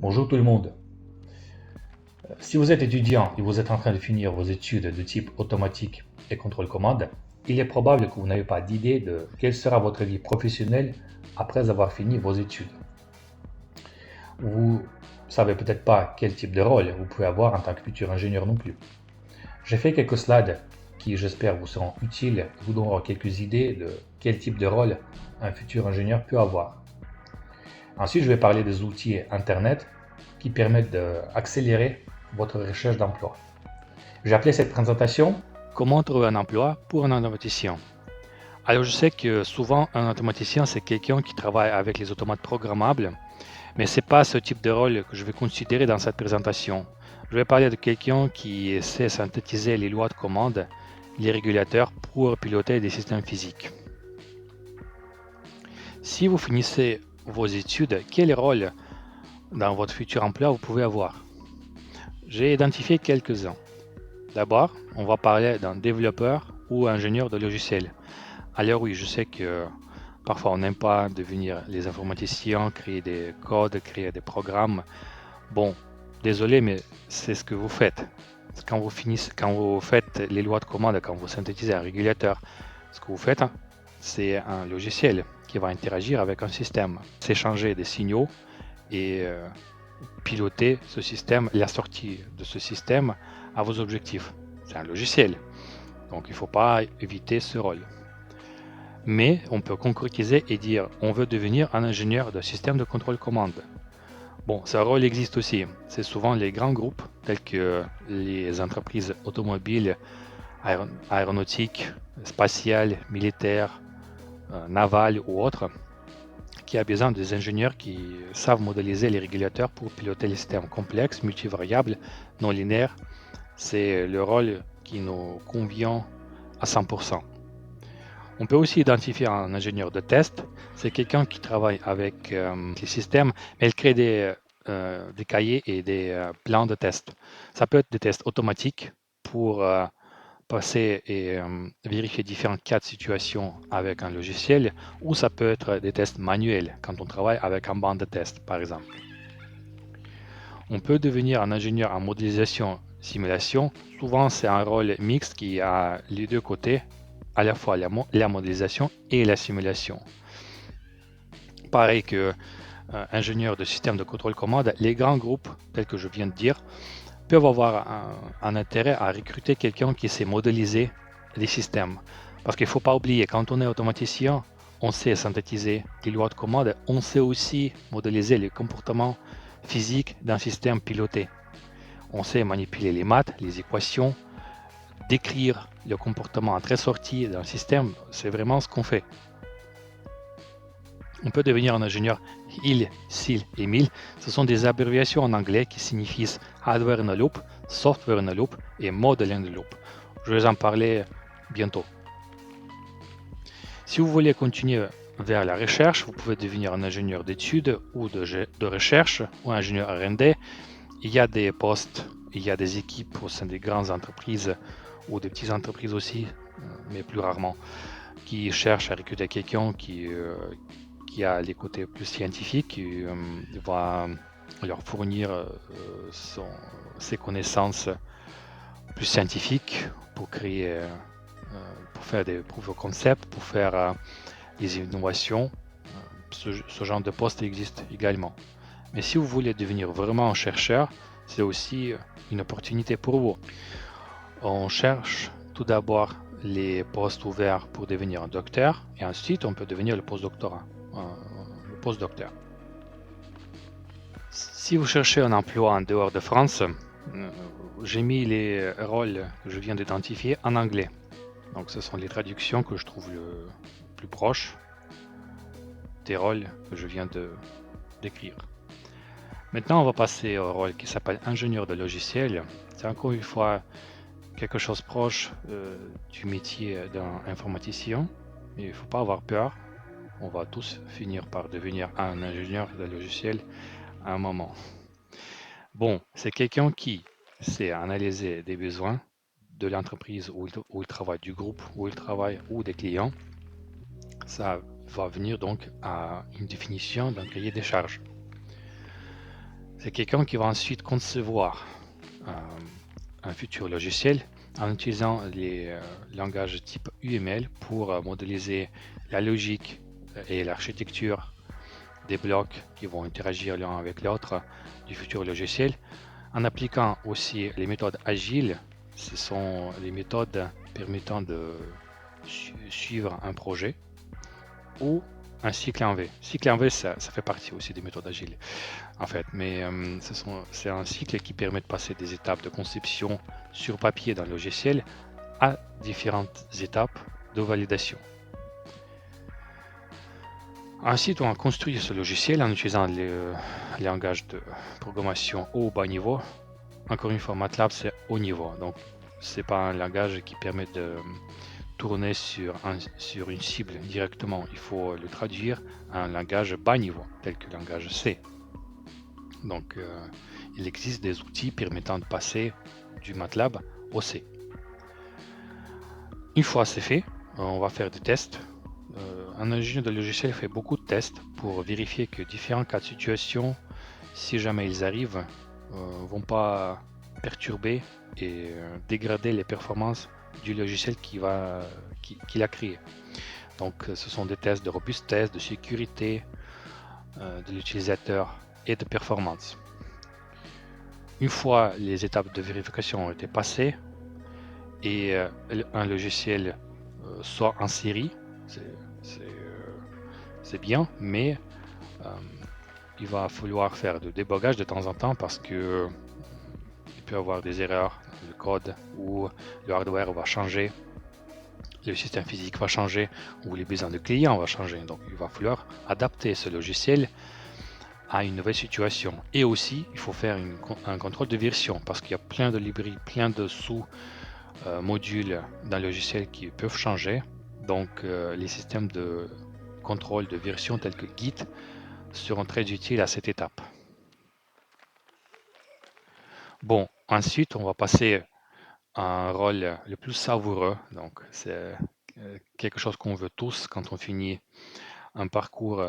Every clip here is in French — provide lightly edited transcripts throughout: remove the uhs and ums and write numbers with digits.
Bonjour tout le monde. Si vous êtes étudiant et vous êtes en train de finir vos études de type automatique et contrôle commande, il est probable que vous n'avez pas d'idée de quelle sera votre vie professionnelle après avoir fini vos études. Vous savez peut-être pas quel type de rôle vous pouvez avoir en tant que futur ingénieur non plus. J'ai fait quelques slides qui, j'espère, vous seront utiles et vous donneront quelques idées de quel type de rôle un futur ingénieur peut avoir. Ensuite, je vais parler des outils Internet qui permettent d'accélérer votre recherche d'emploi. J'ai appelé cette présentation Comment trouver un emploi pour un automaticien? Alors je sais que souvent un automaticien c'est quelqu'un qui travaille avec les automates programmables, mais c'est pas ce type de rôle que je vais considérer dans cette présentation. Je vais parler de quelqu'un qui sait synthétiser les lois de commande, les régulateurs pour piloter des systèmes physiques. Si vous finissez vos études, quel rôle dans votre futur emploi vous pouvez avoir? J'ai identifié quelques-uns. D'abord, on va parler d'un développeur ou ingénieur de logiciel. Alors oui, je sais que parfois on n'aime pas devenir les informaticiens, créer des codes, créer des programmes. Bon, désolé, mais c'est ce que vous faites. Quand vous faites les lois de commande, quand vous synthétisez un régulateur, ce que vous faites, hein, c'est un logiciel qui va interagir avec un système, s'échanger des signaux et piloter ce système, la sortie de ce système à vos objectifs. C'est un logiciel, donc il ne faut pas éviter ce rôle. Mais on peut concrétiser et dire on veut devenir un ingénieur de système de contrôle commande. Bon, ce rôle existe aussi. C'est souvent les grands groupes tels que les entreprises automobiles, aéronautiques, spatiales, militaires, navales ou autres qui a besoin des ingénieurs qui savent modéliser les régulateurs pour piloter les systèmes complexes, multivariables, non linéaires. C'est le rôle qui nous convient à 100%. On peut aussi identifier un ingénieur de test. C'est quelqu'un qui travaille avec les systèmes, mais il crée des cahiers et des plans de test. Ça peut être des tests automatiques pour passer et vérifier différents cas de situation avec un logiciel, ou ça peut être des tests manuels quand on travaille avec un banc de tests, par exemple. On peut devenir un ingénieur en modélisation simulation. Souvent, c'est un rôle mixte qui a les deux côtés, à la fois la modélisation et la simulation. Pareil que ingénieur de système de contrôle commande, les grands groupes, tels que je viens de dire, peuvent avoir un intérêt à recruter quelqu'un qui sait modéliser les systèmes. Parce qu'il ne faut pas oublier, quand on est automaticien, on sait synthétiser les lois de commande, on sait aussi modéliser les comportements physiques d'un système piloté. On sait manipuler les maths, les équations, décrire le comportement entrée-sortie d'un système, c'est vraiment ce qu'on fait. On peut devenir un ingénieur HIL, SIL et MIL. Ce sont des abréviations en anglais qui signifient Hardware in a Loop, Software in a Loop et Model in a Loop. Je vais en parler bientôt. Si vous voulez continuer vers la recherche, vous pouvez devenir un ingénieur d'études ou de recherche ou ingénieur R&D. Il y a des postes, il y a des équipes au sein des grandes entreprises ou des petites entreprises aussi, mais plus rarement, qui cherchent à recruter quelqu'un qui a les côtés plus scientifiques, qui va leur fournir ses connaissances plus scientifiques pour créer, pour faire des proof of concept, pour faire des innovations. Ce genre de poste existe également. Mais si vous voulez devenir vraiment un chercheur, c'est aussi une opportunité pour vous. On cherche tout d'abord les postes ouverts pour devenir un docteur et ensuite on peut devenir le postdoctorat, le postdocteur. Si vous cherchez un emploi en dehors de France, j'ai mis les rôles que je viens d'identifier en anglais. Donc ce sont les traductions que je trouve le plus proches des rôles que je viens de décrire. Maintenant, on va passer au rôle qui s'appelle ingénieur de logiciel. C'est encore une fois quelque chose proche du métier d'un informaticien. Mais il ne faut pas avoir peur. On va tous finir par devenir un ingénieur de logiciel à un moment. Bon, c'est quelqu'un qui sait analyser des besoins de l'entreprise où il travaille, du groupe où il travaille ou des clients. Ça va venir donc à une définition d'un cahier des charges. C'est quelqu'un qui va ensuite concevoir un futur logiciel en utilisant les langages type UML pour modéliser la logique et l'architecture des blocs qui vont interagir l'un avec l'autre du futur logiciel, en appliquant aussi les méthodes agiles. Ce sont les méthodes permettant de suivre un projet, ou un cycle en V. Cycle en V, ça fait partie aussi des méthodes agiles, en fait, mais c'est un cycle qui permet de passer des étapes de conception sur papier dans le logiciel à différentes étapes de validation. Ensuite, on a construit ce logiciel en utilisant les langages de programmation au bas niveau. Encore une fois, MATLAB, c'est haut niveau, donc c'est pas un langage qui permet de tourner sur une cible directement. Il faut le traduire à un langage bas niveau, tel que le langage C. Donc, il existe des outils permettant de passer du MATLAB au C. Une fois c'est fait, on va faire des tests. Un ingénieur de logiciel fait beaucoup de tests pour vérifier que différents cas de situation, si jamais ils arrivent, vont pas perturber et dégrader les performances du logiciel qu'il a créé. Donc ce sont des tests de robustesse, de sécurité de l'utilisateur et de performance. Une fois les étapes de vérification ont été passées et un logiciel sort en série, c'est bien, mais il va falloir faire de débogage de temps en temps parce que il peut y avoir des erreurs dans le code ou le hardware va changer, le système physique va changer ou les besoins de client vont changer. Donc il va falloir adapter ce logiciel à une nouvelle situation. Et aussi, il faut faire un contrôle de version parce qu'il y a plein de librairies, plein de sous-modules dans le logiciel qui peuvent changer. Donc les systèmes de contrôle de version tels que Git seront très utiles à cette étape. Bon, ensuite, on va passer à un rôle le plus savoureux. Donc, c'est quelque chose qu'on veut tous quand on finit un parcours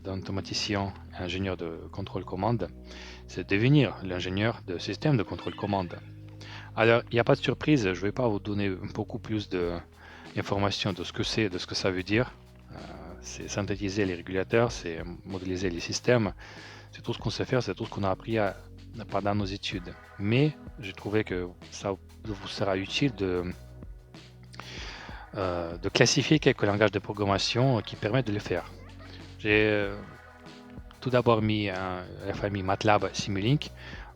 d'automaticien, ingénieur de contrôle commande, c'est devenir l'ingénieur de système de contrôle commande. Alors, il n'y a pas de surprise, je ne vais pas vous donner beaucoup plus d'informations de ce que c'est, de ce que ça veut dire. C'est synthétiser les régulateurs, c'est modéliser les systèmes, c'est tout ce qu'on sait faire, c'est tout ce qu'on a appris pendant nos études. Mais j'ai trouvé que ça vous sera utile de classifier quelques langages de programmation qui permettent de le faire. J'ai tout d'abord mis la famille MATLAB Simulink.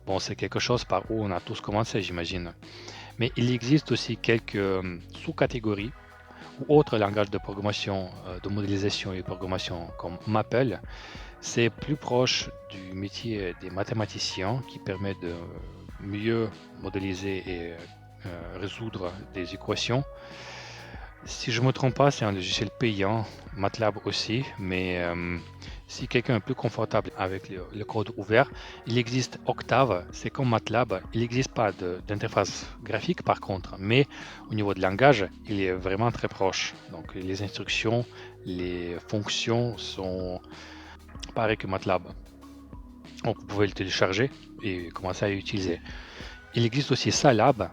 Bon, c'est quelque chose par où on a tous commencé, j'imagine. Mais il existe aussi quelques sous-catégories ou autres langages de programmation, de modélisation et de programmation comme Maple. C'est plus proche du métier des mathématiciens qui permet de mieux modéliser et résoudre des équations. Si je ne me trompe pas, c'est un logiciel payant, MATLAB aussi, mais si quelqu'un est plus confortable avec le code ouvert, il existe Octave, c'est comme MATLAB, il n'existe pas d'interface graphique par contre, mais au niveau de langage, il est vraiment très proche. Donc les instructions, les fonctions sont pareilles que MATLAB. Donc vous pouvez le télécharger et commencer à l'utiliser. Il existe aussi Salab,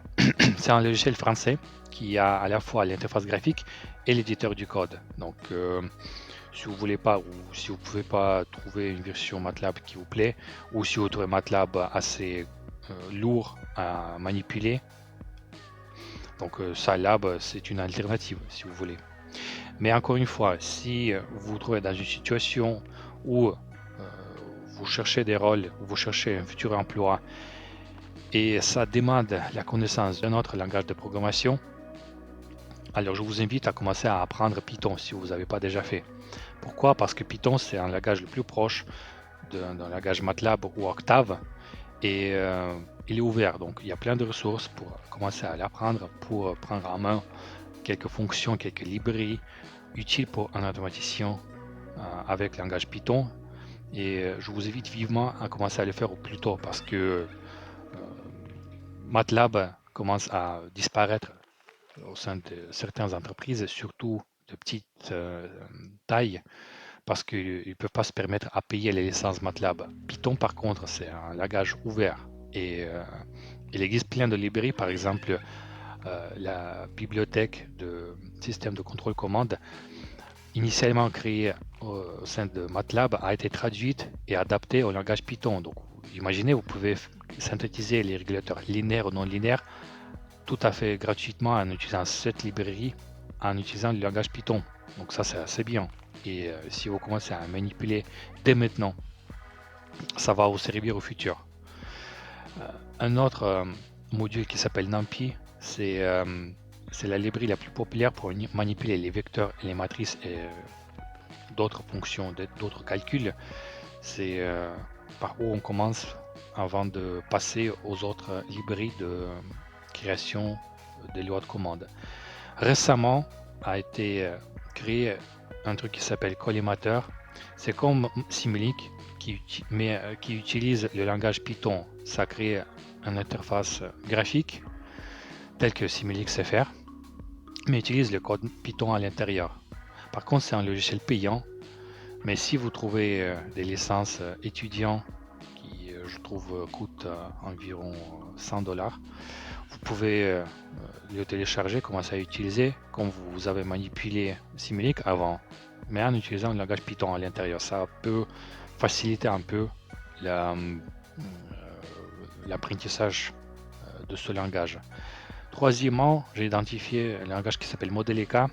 c'est un logiciel français qui a à la fois l'interface graphique et l'éditeur du code. Donc si vous voulez pas ou si vous pouvez pas trouver une version MATLAB qui vous plaît, ou si vous trouvez MATLAB assez lourd à manipuler, donc Scilab c'est une alternative si vous voulez. Mais encore une fois, si vous vous trouvez dans une situation où vous cherchez des rôles, ou vous cherchez un futur emploi et ça demande la connaissance d'un autre langage de programmation, alors je vous invite à commencer à apprendre Python si vous n'avez pas déjà fait. Pourquoi? Parce que Python c'est un langage le plus proche d'un langage MATLAB ou Octave et il est ouvert. Donc il y a plein de ressources pour commencer à l'apprendre, pour prendre en main quelques fonctions, quelques librairies utiles pour un automaticien avec le langage Python. Et je vous invite vivement à commencer à le faire au plus tôt parce que MATLAB commence à disparaître au sein de certaines entreprises, surtout de petite taille, parce qu'ils ne peuvent pas se permettre à payer les licences MATLAB. Python, par contre, c'est un langage ouvert. Et il existe plein de librairies, par exemple, la bibliothèque de système de contrôle commande, initialement créée au sein de MATLAB, a été traduite et adaptée au langage Python. Donc, imaginez, vous pouvez synthétiser les régulateurs linéaires ou non linéaires tout à fait gratuitement en utilisant cette librairie, en utilisant le langage Python. Donc ça, c'est assez bien. Et si vous commencez à manipuler dès maintenant, ça va vous servir au futur. Un autre module qui s'appelle NumPy, c'est la librairie la plus populaire pour manipuler les vecteurs et les matrices et d'autres fonctions, d'autres calculs. C'est par où on commence avant de passer aux autres librairies de création des lois de commande. Récemment a été créé un truc qui s'appelle Collimateur. C'est comme Simulink qui utilise le langage Python. Ça crée une interface graphique telle que Simulink sait faire, mais utilise le code Python à l'intérieur. Par contre, c'est un logiciel payant, mais si vous trouvez des licences étudiants qui, je trouve, coûtent environ $100, vous pouvez le télécharger, commencer à utiliser comme vous avez manipulé Simulink avant, mais en utilisant le langage Python à l'intérieur. Ça peut faciliter un peu l'apprentissage de ce langage. Troisièmement, j'ai identifié un langage qui s'appelle Modelica.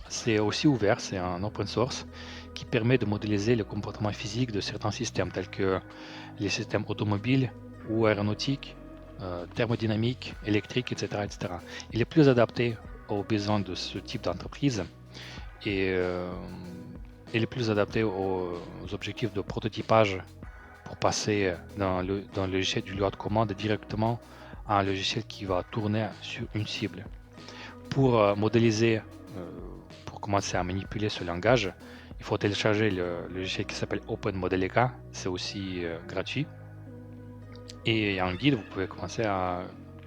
C'est aussi ouvert, c'est un open source qui permet de modéliser le comportement physique de certains systèmes tels que les systèmes automobiles ou aéronautiques, thermodynamiques, électriques, etc., etc. Il est plus adapté aux besoins de ce type d'entreprise et il est plus adapté aux objectifs de prototypage pour passer dans le logiciel du loi de commande directement à un logiciel qui va tourner sur une cible. Pour modéliser, pour commencer à manipuler ce langage, il faut télécharger le logiciel qui s'appelle OpenModelica, c'est aussi gratuit. Et il y a un guide, vous pouvez commencer à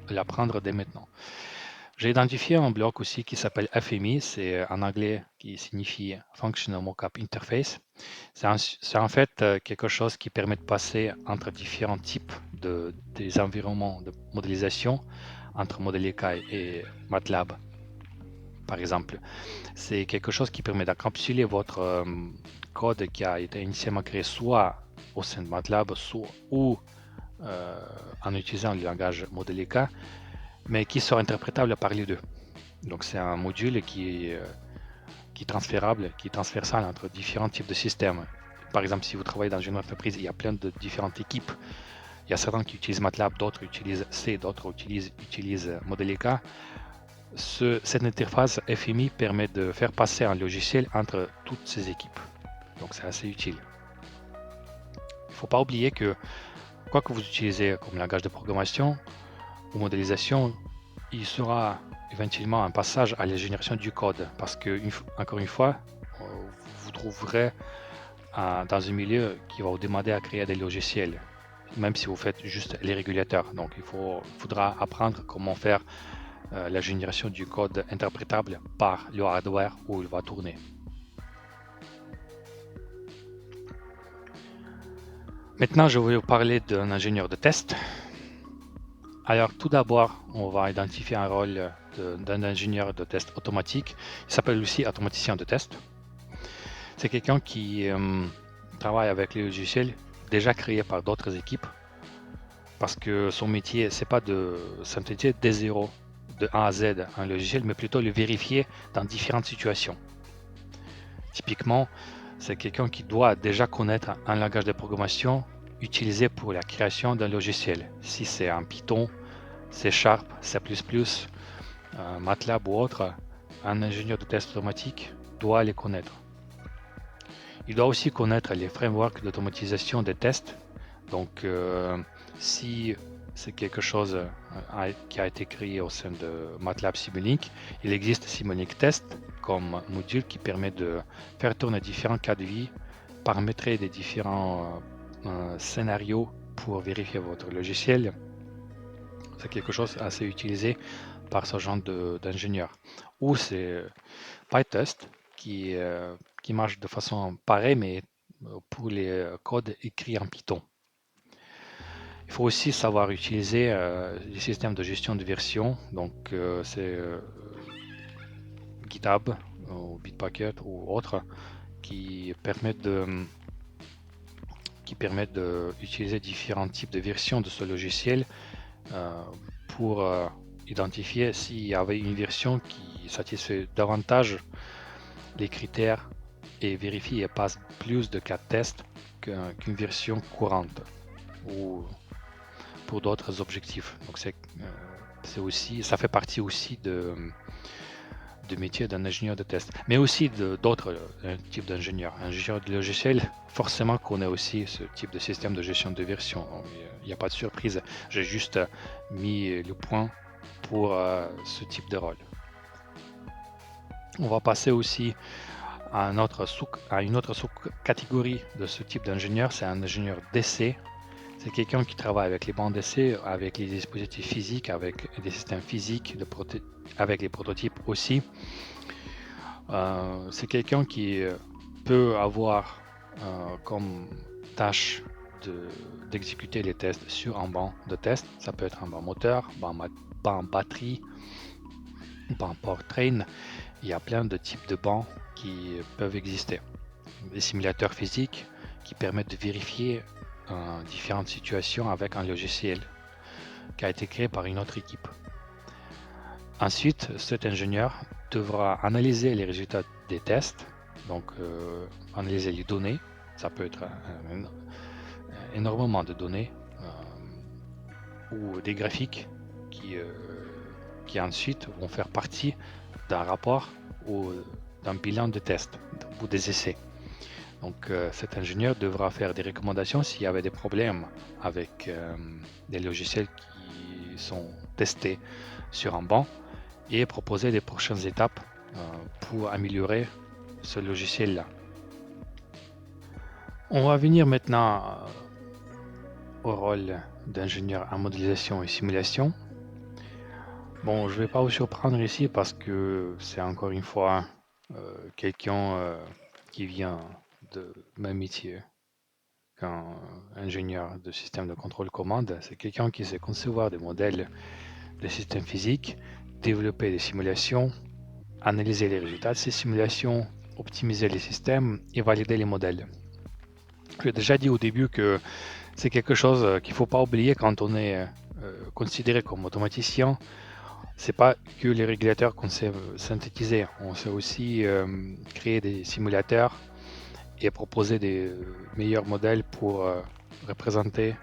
l'apprendre dès maintenant. J'ai identifié un bloc aussi qui s'appelle FMI, c'est en anglais qui signifie Functional Mockup Interface. C'est en fait quelque chose qui permet de passer entre différents types des environnements de modélisation, entre Modelica et MATLAB, par exemple. C'est quelque chose qui permet d'encapsuler votre code qui a été initialement créé soit au sein de MATLAB, soit ou en utilisant le langage Modelica, mais qui sera interprétable par les deux. Donc c'est un module qui est transférable, qui est transversal entre différents types de systèmes. Par exemple, si vous travaillez dans une entreprise, il y a plein de différentes équipes. Il y a certains qui utilisent MATLAB, d'autres utilisent C, d'autres utilisent Modelica. Cette interface FMI permet de faire passer un logiciel entre toutes ces équipes. Donc c'est assez utile. Il ne faut pas oublier que quoi que vous utilisez comme langage de programmation ou modélisation, il sera éventuellement un passage à la génération du code parce que, encore une fois, vous trouverez dans un milieu qui va vous demander à créer des logiciels, même si vous faites juste les régulateurs. Donc il faudra apprendre comment faire la génération du code interprétable par le hardware où il va tourner. Maintenant, je vais vous parler d'un ingénieur de test. Alors, tout d'abord, on va identifier un rôle d'un ingénieur de test automatique. Il s'appelle aussi automaticien de test. C'est quelqu'un qui travaille avec les logiciels déjà créés par d'autres équipes parce que son métier, c'est pas de synthétiser dès zéro, de A à Z, un logiciel, mais plutôt le vérifier dans différentes situations. Typiquement, c'est quelqu'un qui doit déjà connaître un langage de programmation utilisé pour la création d'un logiciel. Si c'est un Python, C#, C++, MATLAB ou autre, un ingénieur de test automatique doit les connaître. Il doit aussi connaître les frameworks d'automatisation des tests. Donc, si c'est quelque chose qui a été créé au sein de MATLAB Simulink, il existe Simulink Test comme module qui permet de faire tourner différents cas de vie, paramétrer des différents scénarios pour vérifier votre logiciel. C'est quelque chose assez utilisé par ce genre d'ingénieur. Ou c'est PyTest qui qui marche de façon pareille, mais pour les codes écrits en Python. Il faut aussi savoir utiliser les systèmes de gestion de version, donc c'est GitHub ou Bitbucket ou autres qui permettent d'utiliser différents types de versions de ce logiciel pour identifier s'il y avait une version qui satisfait davantage les critères et vérifie et passe plus de cas de test qu'une version courante ou pour d'autres objectifs. Donc ça fait partie aussi de métier d'un ingénieur de test, mais aussi d'autres types d'ingénieurs. Un ingénieur de logiciel forcément connaît aussi ce type de système de gestion de version. Il n'y a pas de surprise, j'ai juste mis le point pour ce type de rôle. On va passer aussi à une autre sous-catégorie de ce type d'ingénieur, c'est un ingénieur d'essai. C'est quelqu'un qui travaille avec les bancs d'essai, avec les dispositifs physiques, avec des systèmes physiques, avec les prototypes aussi. C'est quelqu'un qui peut avoir comme tâche d'exécuter les tests sur un banc de test. Ça peut être un banc moteur, banc batterie, banc powertrain. Il y a plein de types de bancs qui peuvent exister. Des simulateurs physiques qui permettent de vérifier différentes situations avec un logiciel qui a été créé par une autre équipe. Ensuite, cet ingénieur devra analyser les résultats des tests, donc analyser les données. Ça peut être énormément de données ou des graphiques qui ensuite vont faire partie d'un rapport ou d'un bilan de test ou des essais. Donc cet ingénieur devra faire des recommandations s'il y avait des problèmes avec des logiciels qui sont testés sur un banc et proposer les prochaines étapes pour améliorer ce logiciel-là. On va venir maintenant au rôle d'ingénieur en modélisation et simulation. Bon, je ne vais pas vous surprendre ici parce que c'est encore une fois quelqu'un qui vient de même métier qu'un ingénieur de système de contrôle commande. C'est quelqu'un qui sait concevoir des modèles de systèmes physiques, développer des simulations, analyser les résultats de ces simulations, optimiser les systèmes et valider les modèles. J'ai déjà dit au début que c'est quelque chose qu'il ne faut pas oublier quand on est considéré comme automaticien. C'est pas que les régulateurs qu'on sait synthétiser, on sait aussi créer des simulateurs et proposer des meilleurs modèles pour représenter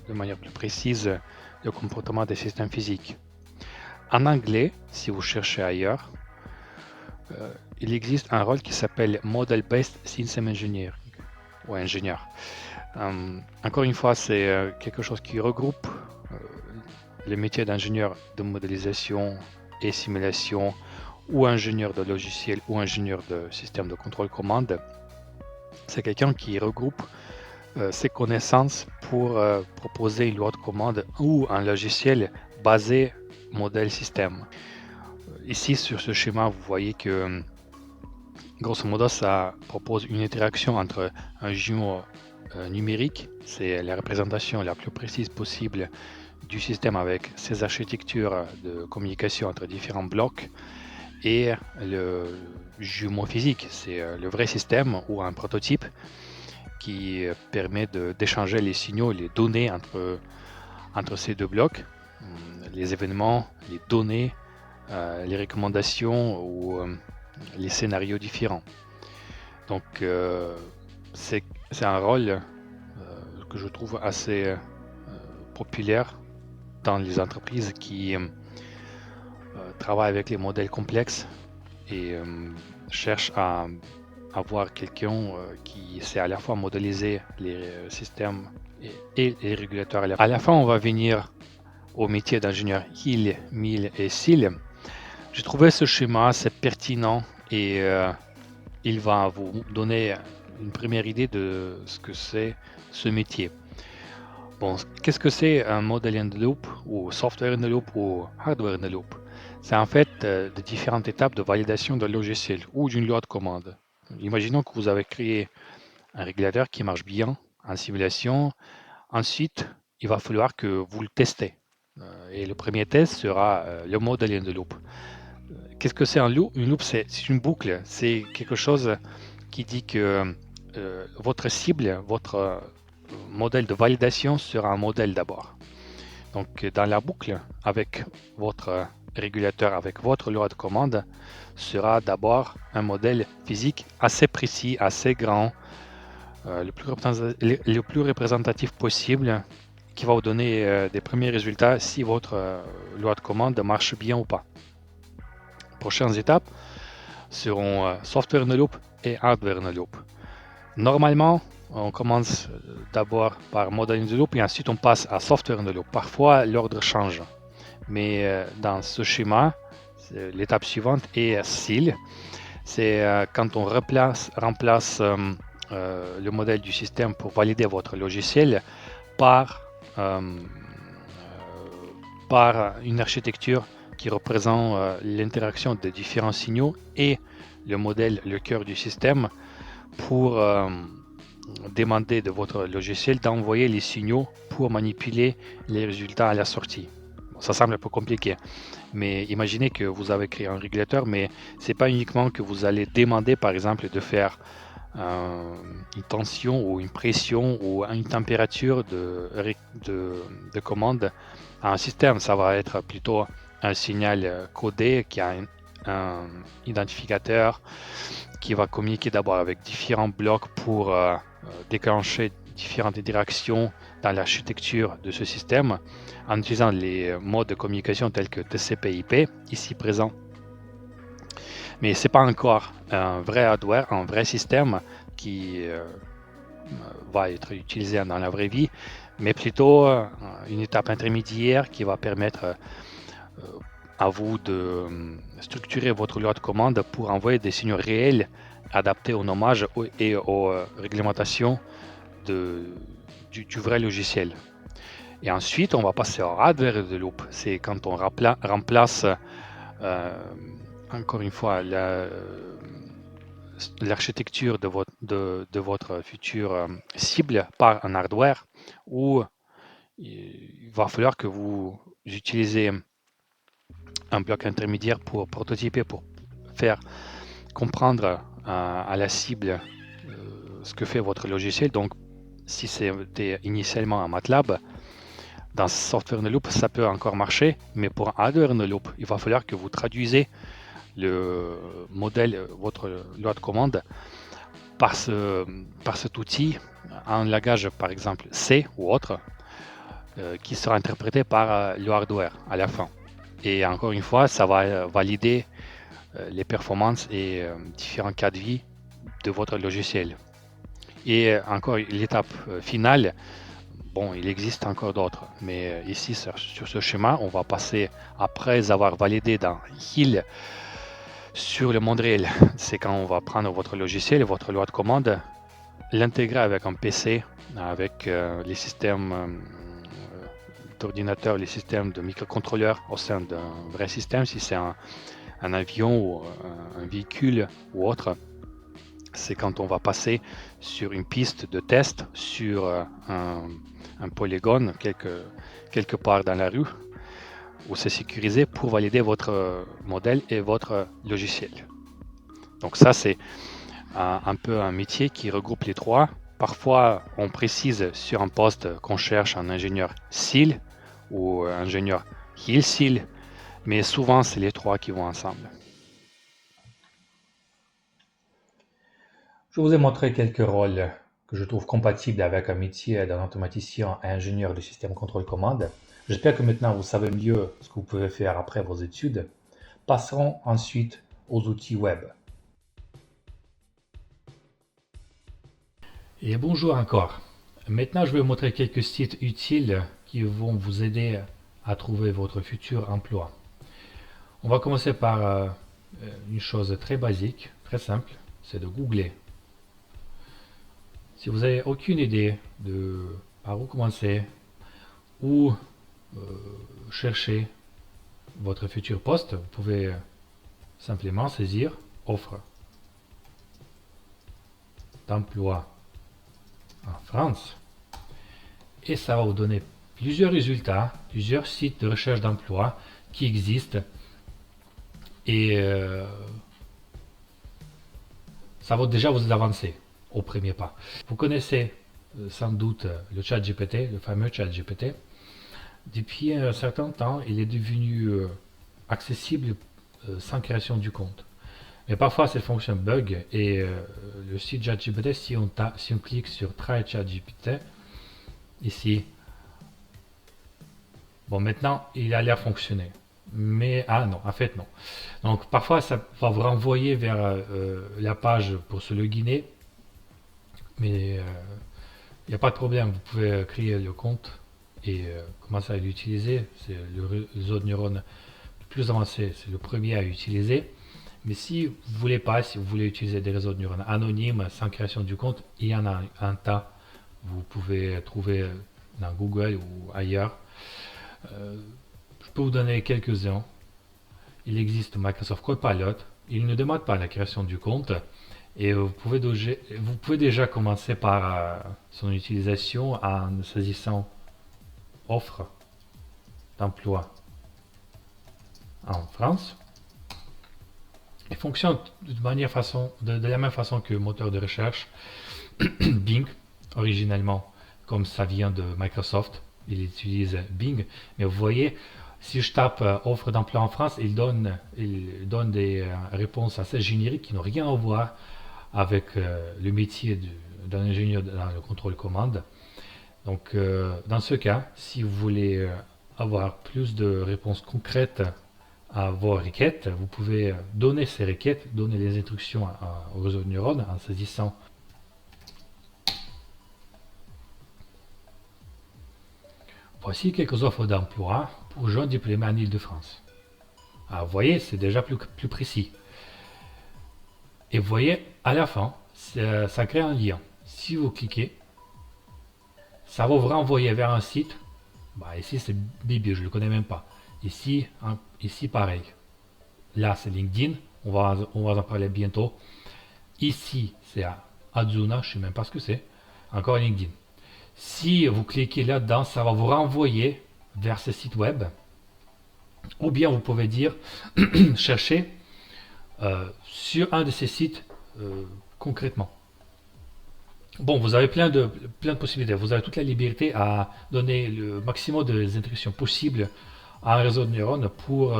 de manière plus précise le comportement des systèmes physiques. En anglais, si vous cherchez ailleurs, il existe un rôle qui s'appelle Model Based System Engineer ou ingénieur. Encore une fois, c'est quelque chose qui regroupe les métiers d'ingénieur de modélisation et simulation ou ingénieur de logiciel ou ingénieur de système de contrôle commande. C'est quelqu'un qui regroupe ses connaissances pour proposer une loi de commande ou un logiciel basé modèle système. Ici sur ce schéma, vous voyez que grosso modo ça propose une interaction entre un jumeau numérique, c'est la représentation la plus précise possible du système avec ses architectures de communication entre différents blocs, et le jumeau physique, c'est le vrai système ou un prototype qui permet d'échanger les signaux, les données entre ces deux blocs, les événements, les données, les recommandations ou les scénarios différents. Donc c'est un rôle que je trouve assez populaire dans les entreprises qui travaillent avec les modèles complexes et cherchent à avoir quelqu'un qui sait à la fois modéliser les systèmes et les régulateurs. À la fin, on va venir au métier d'ingénieur Hill, Mill et Sill. J'ai trouvé ce schéma assez pertinent et il va vous donner une première idée de ce que c'est ce métier. Bon, qu'est-ce que c'est un model in the loop ou software in the loop ou hardware in the loop? C'est en fait de différentes étapes de validation d'un logiciel ou d'une loi de commande. Imaginons que vous avez créé un régulateur qui marche bien en simulation. Ensuite, il va falloir que vous le testez. Et le premier test sera le modèle in the loop. Qu'est-ce que c'est un loop? Une loop, c'est une boucle. C'est quelque chose qui dit que votre cible, votre modèle de validation sera un modèle d'abord. Donc, dans la boucle, avec votre régulateur, avec votre loi de commande, sera d'abord un modèle physique assez précis, assez grand, le plus représentatif possible, qui va vous donner des premiers résultats si votre loi de commande marche bien ou pas. Prochaines étapes seront software in a loop et hardware in a loop. Normalement, on commence d'abord par model in the loop et ensuite on passe à software in the loop. Parfois, l'ordre change. Mais dans ce schéma, l'étape suivante est SEAL. C'est quand on remplace le modèle du système pour valider votre logiciel par, par une architecture qui représente l'interaction des différents signaux et le modèle, le cœur du système, pour demander de votre logiciel d'envoyer les signaux pour manipuler les résultats à la sortie. Bon, ça semble un peu compliqué, mais imaginez que vous avez créé un régulateur, mais c'est pas uniquement que vous allez demander, par exemple, de faire une tension ou une pression ou une température de commande à un système. Ça va être plutôt un signal codé qui a un identificateur qui va communiquer d'abord avec différents blocs pour déclencher différentes interactions dans l'architecture de ce système en utilisant les modes de communication tels que TCP/IP, ici présent. Mais ce n'est pas encore un vrai hardware, un vrai système qui va être utilisé dans la vraie vie, mais plutôt une étape intermédiaire qui va permettre à vous de structurer votre loi de commande pour envoyer des signaux réels adaptés au nommage et aux réglementations du vrai logiciel. Et ensuite, on va passer au hardware de loop. C'est quand on remplace encore une fois l'architecture de votre future cible par un hardware où il va falloir que vous utilisez un bloc intermédiaire pour prototyper, pour faire comprendre à la cible ce que fait votre logiciel. Donc, si c'était initialement un MATLAB, dans Software in a Loop, ça peut encore marcher, mais pour un Hardware in a Loop, il va falloir que vous traduisez le modèle, votre loi de commande, par cet outil, un langage par exemple C ou autre, qui sera interprété par le hardware à la fin. Et encore une fois, ça va valider les performances et différents cas de vie de votre logiciel. Et encore l'étape finale, bon, il existe encore d'autres, mais ici sur ce schéma, on va passer après avoir validé dans Hill sur le monde réel. C'est quand on va prendre votre logiciel, votre loi de commande, l'intégrer avec un PC, avec les systèmes d'ordinateur, les systèmes de microcontrôleurs au sein d'un vrai système, si c'est un avion ou un véhicule ou autre. C'est quand on va passer sur une piste de test sur un polygone quelque part dans la rue où c'est sécurisé pour valider votre modèle et votre logiciel. Donc ça, c'est un peu un métier qui regroupe les trois. Parfois, on précise sur un poste qu'on cherche un ingénieur SEAL ou ingénieur Hill SEAL, mais souvent, c'est les trois qui vont ensemble. Je vous ai montré quelques rôles que je trouve compatibles avec un métier d'un automaticien et ingénieur de système contrôle-commande. J'espère que maintenant vous savez mieux ce que vous pouvez faire après vos études. Passerons ensuite aux outils web. Et bonjour encore. Maintenant, je vais vous montrer quelques sites utiles qui vont vous aider à trouver votre futur emploi. On va commencer par une chose très basique, très simple, c'est de googler. Si vous n'avez aucune idée de par où commencer ou chercher votre futur poste, vous pouvez simplement saisir offre. d'emploi en France et ça va vous donner plusieurs résultats, plusieurs sites de recherche d'emploi qui existent et ça va déjà vous avancer au premier pas. Vous connaissez sans doute le chat GPT, le fameux chat GPT. Depuis un certain temps, il est devenu accessible sans création du compte. Mais parfois, cette fonction bug et le site ChatGPT, si on clique sur Try ChatGPT, ici, bon, maintenant, il a l'air fonctionner. Mais, ah non, en fait, non. Donc, parfois, ça va vous renvoyer vers la page pour se loginer. Mais il n'y a pas de problème, vous pouvez créer le compte et commencer à l'utiliser. C'est le réseau de neurones le plus avancé, c'est le premier à utiliser. Mais si vous voulez pas, si vous voulez utiliser des réseaux de neurones anonymes sans création du compte, il y en a un tas. Vous pouvez trouver dans Google ou ailleurs. Je peux vous donner quelques-uns. Il existe Microsoft Copilot. Il ne demande pas la création du compte. Et vous pouvez déjà commencer par son utilisation en saisissant offre d'emploi en France. Il fonctionne de la même façon que le moteur de recherche Bing, originellement, comme ça vient de Microsoft, il utilise Bing. Mais vous voyez, si je tape offre d'emploi en France, il donne des réponses assez génériques qui n'ont rien à voir avec le métier d'un ingénieur dans le contrôle commande. Donc, dans ce cas, si vous voulez avoir plus de réponses concrètes à vos requêtes, vous pouvez donner ces requêtes, donner les instructions au réseau de neurones en saisissant. Voici quelques offres d'emploi pour jeunes diplômés en Île-de-France. Alors, vous voyez, c'est déjà plus précis. Et vous voyez, à la fin, ça crée un lien. Si vous cliquez, ça va vous renvoyer vers un site. Bah, ici, c'est Bibi, je ne le connais même pas. Ici, pareil. Là, c'est LinkedIn. On va en parler bientôt. Ici, c'est Adzuna. Je ne sais même pas ce que c'est. Encore LinkedIn. Si vous cliquez là-dedans, ça va vous renvoyer vers ce site web. Ou bien vous pouvez dire, chercher sur un de ces sites concrètement. Bon, vous avez plein de possibilités. Vous avez toute la liberté à donner le maximum de instructions possibles à un réseau de neurones pour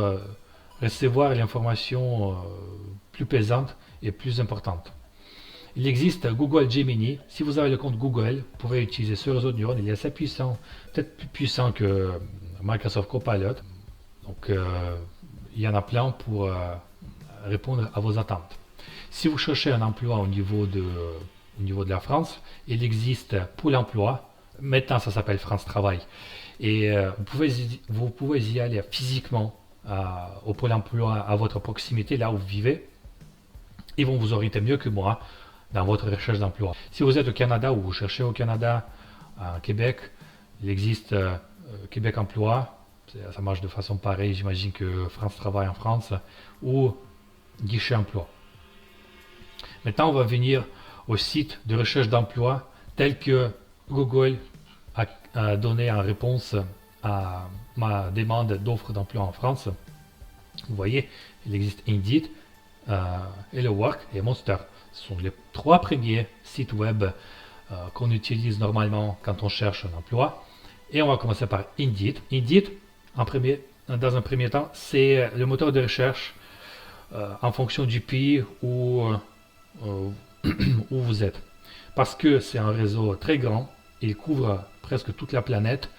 recevoir l'information plus pesante et plus importante. Il existe Google Gemini. Si vous avez le compte Google, vous pouvez utiliser ce réseau de neurones. Il est assez puissant, peut-être plus puissant que Microsoft Copilot. Donc, il y en a plein pour répondre à vos attentes. Si vous cherchez un emploi au niveau de la France, il existe Pôle emploi. Maintenant, ça s'appelle France Travail. Et vous pouvez y aller physiquement au Pôle emploi à votre proximité, là où vous vivez. Ils vont vous orienter mieux que moi dans votre recherche d'emploi. Si vous êtes au Canada ou vous cherchez au Canada, à Québec, il existe Québec Emploi. Ça marche de façon pareille, j'imagine, que France Travail en France ou Guichet Emploi. Maintenant, on va venir au site de recherche d'emploi tel que Google a donné en réponse à ma demande d'offre d'emploi en France. Vous voyez, il existe Indeed, Hello Work et Monster. Ce sont les trois premiers sites web qu'on utilise normalement quand on cherche un emploi. Et on va commencer par Indeed. Indeed, dans un premier temps, c'est le moteur de recherche en fonction du pays où vous êtes. Parce que c'est un réseau très grand, il couvre presque toute la planète.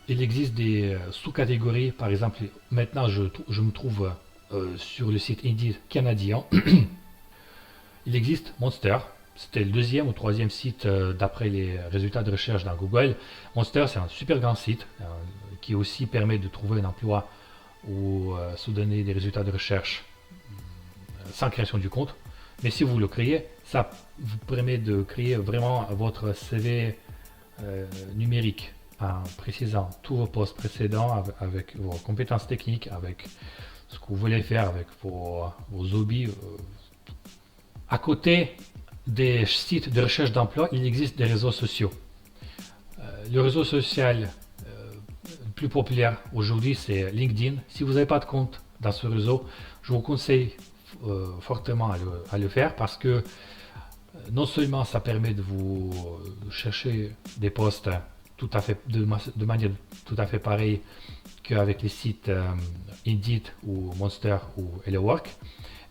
Il existe des sous-catégories. Par exemple, maintenant je me trouve sur le site Indeed canadien. Il existe Monster. C'était le deuxième ou troisième site d'après les résultats de recherche dans Google. Monster, c'est un super grand site qui aussi permet de trouver un emploi ou se donner des résultats de recherche sans création du compte. Mais si vous le créez, ça vous permet de créer vraiment votre CV numérique en précisant tous vos postes précédents avec vos compétences techniques, avec ce que vous voulez faire, avec vos hobbies. À côté, des sites de recherche d'emploi, il existe des réseaux sociaux. Le réseau social le plus populaire aujourd'hui, c'est LinkedIn. Si vous n'avez pas de compte dans ce réseau, je vous conseille fortement à le faire parce que non seulement ça permet de vous chercher des postes tout à fait, de manière tout à fait pareille qu'avec les sites Indeed ou Monster ou Hello Work,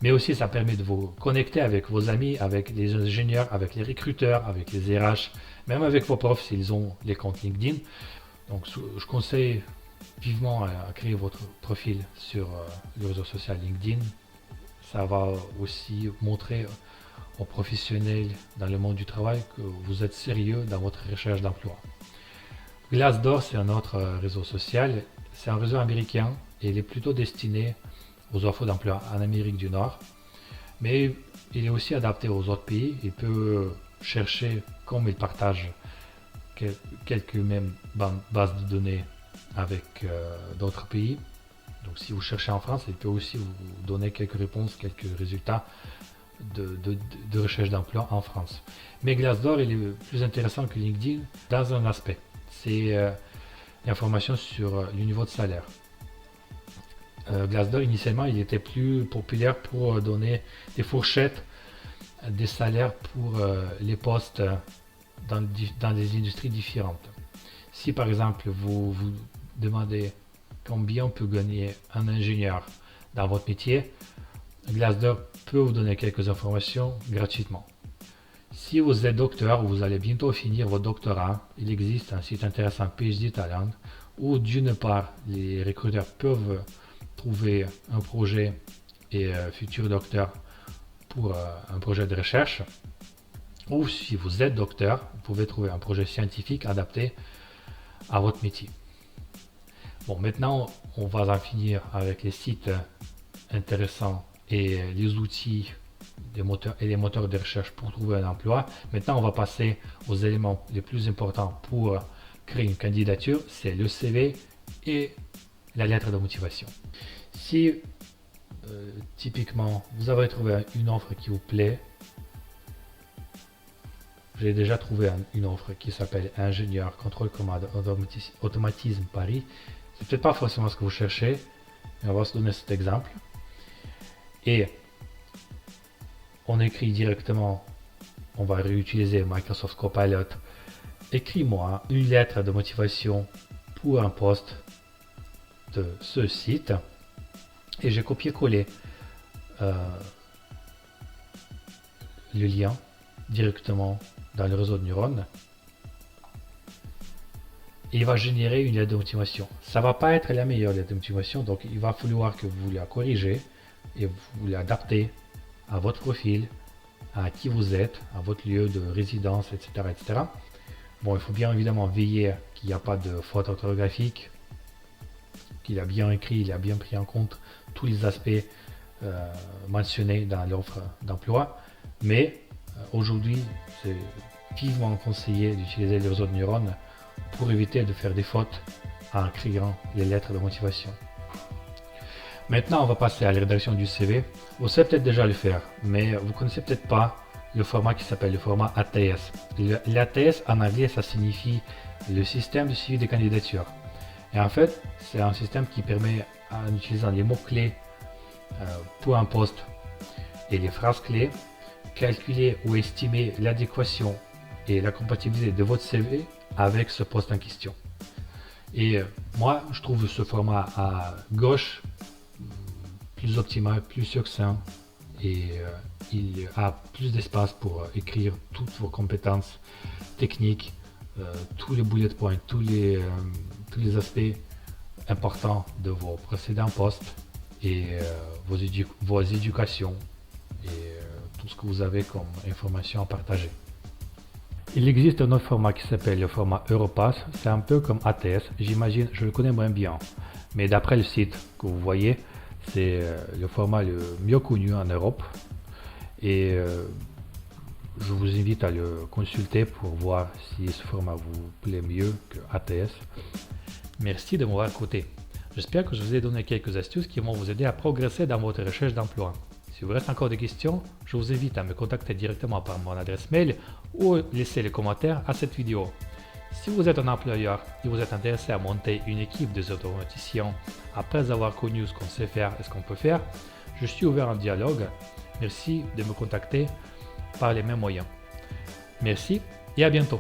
mais aussi ça permet de vous connecter avec vos amis, avec les ingénieurs, avec les recruteurs, avec les RH, même avec vos profs s'ils ont les comptes LinkedIn. Donc je conseille vivement à créer votre profil sur le réseau social LinkedIn. Ça va aussi montrer aux professionnels dans le monde du travail que vous êtes sérieux dans votre recherche d'emploi. Glassdoor, c'est un autre réseau social. C'est un réseau américain et il est plutôt destiné aux offres d'emploi en Amérique du Nord. Mais il est aussi adapté aux autres pays. Il peut chercher, comme il partage quelques mêmes bases de données avec d'autres pays. Donc si vous cherchez en France, il peut aussi vous donner quelques réponses, quelques résultats de recherche d'emploi en France. Mais Glassdoor, il est plus intéressant que LinkedIn dans un aspect. C'est l'information sur le niveau de salaire. Glassdoor, initialement, il était plus populaire pour donner des fourchettes des salaires pour les postes dans des industries différentes. Si par exemple vous vous demandez combien peut gagner un ingénieur dans votre métier, Glassdoor peut vous donner quelques informations gratuitement. Si vous êtes docteur ou vous allez bientôt finir votre doctorat, il existe un site intéressant PhD Talent où d'une part les recruteurs peuvent trouver un projet et futur docteur pour un projet de recherche, ou si vous êtes docteur, vous pouvez trouver un projet scientifique adapté à votre métier. Bon, maintenant on va en finir avec les sites intéressants et les outils des moteurs et les moteurs de recherche pour trouver un emploi. Maintenant on va passer aux éléments les plus importants pour créer une candidature, c'est le CV et la lettre de motivation. Si typiquement vous avez trouvé une offre qui vous plaît, j'ai déjà trouvé une offre qui s'appelle ingénieur contrôle commande automatisme Paris. C'est peut-être pas forcément ce que vous cherchez, mais on va se donner cet exemple. Et on écrit directement, on va réutiliser Microsoft Copilot. Écris-moi une lettre de motivation pour un poste de ce site. Et j'ai copié-collé le lien directement dans le réseau de neurones. Et il va générer une lettre de motivation. Ça va pas être la meilleure lettre de motivation, donc il va falloir que vous la corrigez et vous l'adaptez à votre profil, à qui vous êtes, à votre lieu de résidence, etc. etc. Bon, il faut bien évidemment veiller qu'il n'y a pas de faute orthographique, qu'il a bien écrit, il a bien pris en compte tous les aspects mentionnés dans l'offre d'emploi. Mais aujourd'hui, c'est vivement conseillé d'utiliser les réseaux de neurones pour éviter de faire des fautes en créant les lettres de motivation. Maintenant, on va passer à la rédaction du CV. Vous savez peut-être déjà le faire, mais vous connaissez peut-être pas le format qui s'appelle le format ATS. L'ATS en anglais, ça signifie le système de suivi des candidatures. Et en fait, c'est un système qui permet, en utilisant les mots-clés pour un poste et les phrases clés, calculer ou estimer l'adéquation et la compatibilité de votre CV avec ce poste en question. Et moi, je trouve ce format à gauche plus optimal, plus succinct et il a plus d'espace pour écrire toutes vos compétences techniques, tous les bullet points, tous les aspects importants de vos précédents postes et vos éducations et tout ce que vous avez comme information à partager. Il existe un autre format qui s'appelle le format Europass, c'est un peu comme ATS, j'imagine, je le connais moins bien, mais d'après le site que vous voyez, c'est le format le mieux connu en Europe et je vous invite à le consulter pour voir si ce format vous plaît mieux que ATS. Merci de m'avoir écouté. J'espère que je vous ai donné quelques astuces qui vont vous aider à progresser dans votre recherche d'emploi. Si vous reste encore des questions, je vous invite à me contacter directement par mon adresse mail ou laisser les commentaires à cette vidéo. Si vous êtes un employeur et vous êtes intéressé à monter une équipe des automaticiens après avoir connu ce qu'on sait faire et ce qu'on peut faire, je suis ouvert en dialogue. Merci de me contacter par les mêmes moyens. Merci et à bientôt.